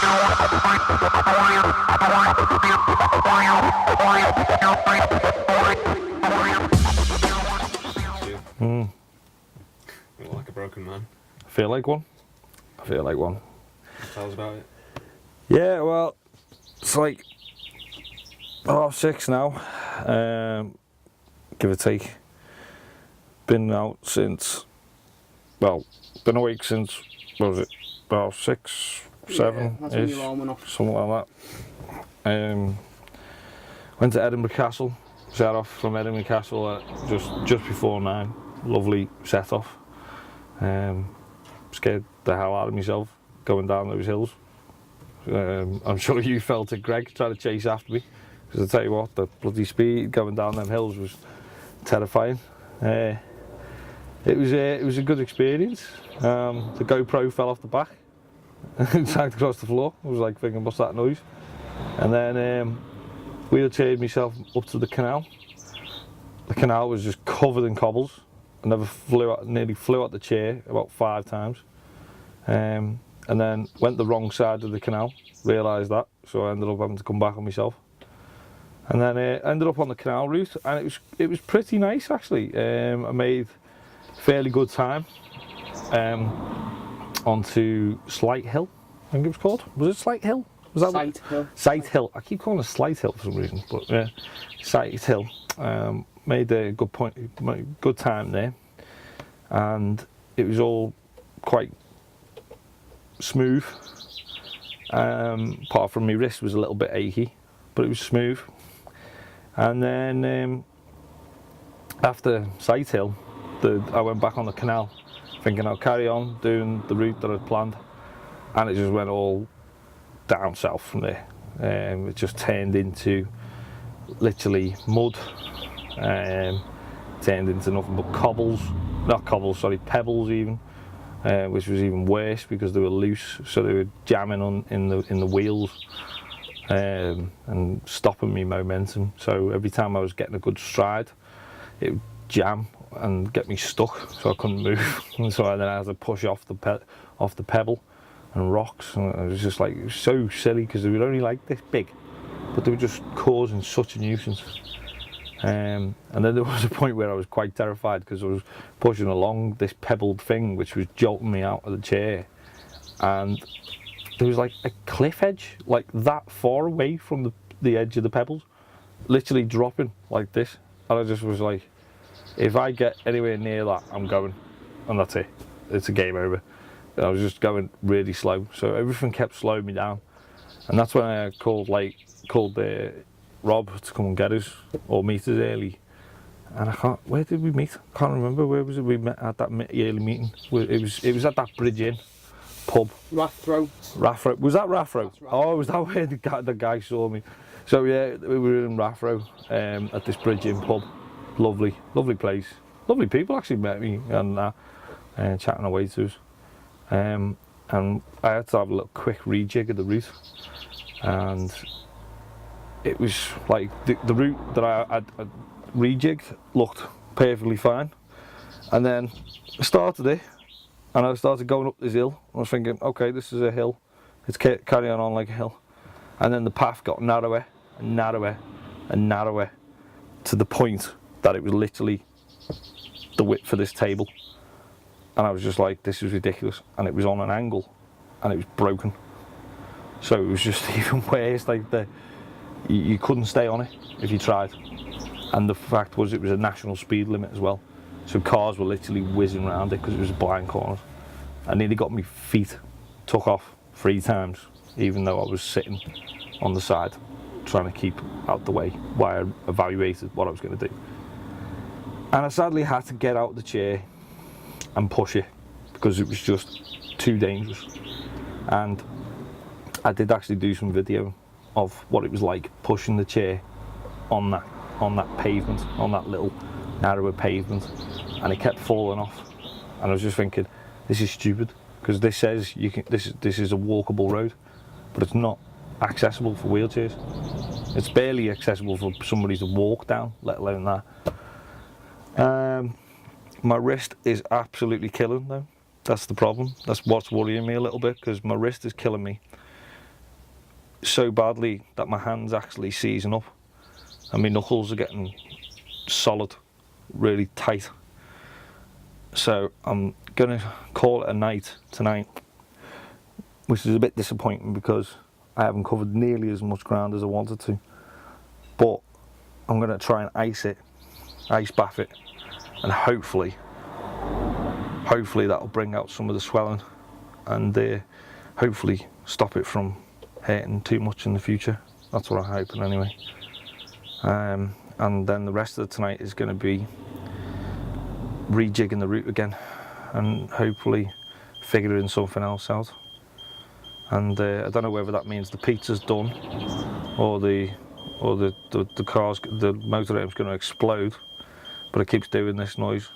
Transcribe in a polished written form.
You look like a broken man. I feel like one. Tell us about it. Yeah, well, it's like 6:30 now, give or take. Been out since, been awake since, what was it, about 6, 7-ish, something like that. Went to Edinburgh Castle, set off from Edinburgh Castle at just before 9, lovely set off. Scared the hell out of myself going down those hills. I'm sure you felt it, Greg, trying to chase after me, because I tell you what, the bloody speed going down them hills was terrifying. It was a good experience. The GoPro fell off the back and sagged across the floor. I was like thinking, what's that noise? And then wheelchaired myself up to the canal. The canal was just covered in cobbles. I nearly flew out the chair about 5 times. And then went the wrong side of the canal, realised that, so I ended up having to come back on myself. And then ended up on the canal route, and it was pretty nice actually. I made fairly good time onto Slight Hill, I think it was called. Was it Slight Hill? Was that Sight Hill. Sight Hill. I keep calling it Slight Hill for some reason, but yeah, Sight Hill. Made a good time there, and it was all quite smooth. Apart from my wrist was a little bit achy, but it was smooth. And then after Sight Hill, I went back on the canal, thinking I'll carry on doing the route that I'd planned, and it just went all down south from there. It just turned into literally mud, turned into nothing but pebbles even, which was even worse because they were loose, so they were jamming in the wheels and stopping me momentum. So every time I was getting a good stride, it would jam and get me stuck, so I couldn't move. And so then I had to push off the pebble and rocks, and it was just like, it was so silly because they were only like this big, but they were just causing such a nuisance. And then there was a point where I was quite terrified because I was pushing along this pebbled thing which was jolting me out of the chair, and there was like a cliff edge like that far away from the edge of the pebbles, literally dropping like this, and I just was like, if I get anywhere near that, I'm going, and that's it, it's a game over. And I was just going really slow, so everything kept slowing me down, and that's when I called Rob to come and get us, or meet us early. And where did we meet? I can't remember, where was it we met at that early meeting? It was at that Bridge Inn pub. Rathro. Was that Rathro? Oh, was that where the guy saw me? So yeah, we were in Rathro at this Bridge Inn pub. Lovely place. Lovely people actually met me and chatting away to us. And I had to have a little quick rejig of the route, and it was like the route that I rejigged looked perfectly fine, and then I started it and I started going up this hill. I was thinking, okay, this is a hill, it's carrying on like a hill, and then the path got narrower and narrower and narrower to the point that it was literally the width for this table, and I was just like, this is ridiculous, and it was on an angle and it was broken, so it was just even worse. Like you couldn't stay on it if you tried, and the fact was it was a national speed limit as well, so cars were literally whizzing around it because it was blind corners. I nearly got my feet took off 3 times, even though I was sitting on the side trying to keep out the way while I evaluated what I was going to do. And I sadly had to get out of the chair and push it because it was just too dangerous. And I did actually do some video of what it was like pushing the chair on that pavement, on that little narrower pavement, and it kept falling off. And I was just thinking, this is stupid, because this says you can. This is a walkable road, but it's not accessible for wheelchairs. It's barely accessible for somebody to walk down, let alone that. My wrist is absolutely killing though. That's the problem. That's what's worrying me a little bit, because my wrist is killing me. so badly that my hand's actually seizing up and my knuckles are getting solid, really tight. So I'm gonna call it a night tonight, which is a bit disappointing because I haven't covered nearly as much ground as I wanted to. But I'm gonna try and ice bath it, and hopefully that'll bring out some of the swelling and hopefully stop it from hurting too much in the future. That's what I'm hoping anyway. And then the rest of the tonight is going to be rejigging the route again and hopefully figuring something else out. And I don't know whether that means the pizza's done or the motorhome's going to explode, but it keeps doing this noise.